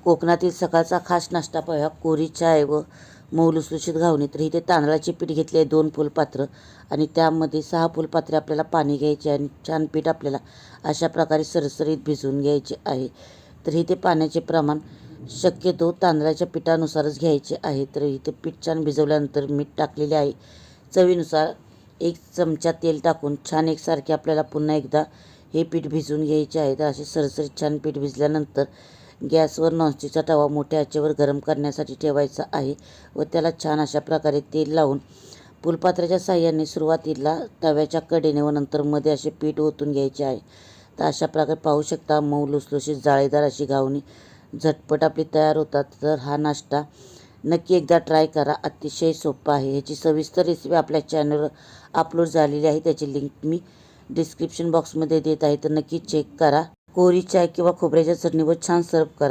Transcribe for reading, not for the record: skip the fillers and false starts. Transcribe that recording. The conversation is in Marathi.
कोकणातील सकाळचा खास नाश्ता पाहूया. कोरी चाय व मऊ लुसलुशीत घावणे. तर इथे तांदळाचे पीठ घेतले आहे 2 फुलपात्र आणि त्यामध्ये 6 फुलपात्रे आपल्याला पाणी घ्यायचे आणि छान पीठ आपल्याला अशा प्रकारे सरसरीत भिजवून घ्यायचे आहे. तर इथे पाण्याचे प्रमाण शक्यतो तांदळाच्या पिठानुसारच घ्यायचे आहे. तर इथे पीठ छान भिजवल्यानंतर मीठ टाकलेले आहे. चवीनुसार 1 चमचा तेल टाकून छान एकसारखे आपल्याला पुन्हा एकदा हे पीठ भिजवून घ्यायचे आहे. तर असे सरसरीत छान पीठ भिजल्यानंतर गॅसवर नॉनस्टिकचा तवा मोठ्या आचेवर गरम करण्यासाठी ठेवायचा आहे व त्याला छान अशा प्रकारे तेल लावून फुलपात्राच्या साहाय्याने सुरुवातीला तव्याच्या कडेने व नंतर मध्ये असे पीठ ओतून घ्यायचे आहे. तर अशा प्रकारे पाहू शकता मऊ लुसलुशीत जाळीदार अशी घावणी झटपट आपली तयार होतात. तर हा नाश्ता नक्की एकदा ट्राय करा. अतिशय सोपा आहे. ह्याची सविस्तर रेसिपी आपल्या चॅनलवर अपलोड झालेली आहे. त्याची लिंक मी डिस्क्रिप्शन बॉक्समध्ये देत आहे. तर नक्की चेक करा. कोरी चाय किंवा खोबऱ्याच्या चटणीवर छान सर्व करा.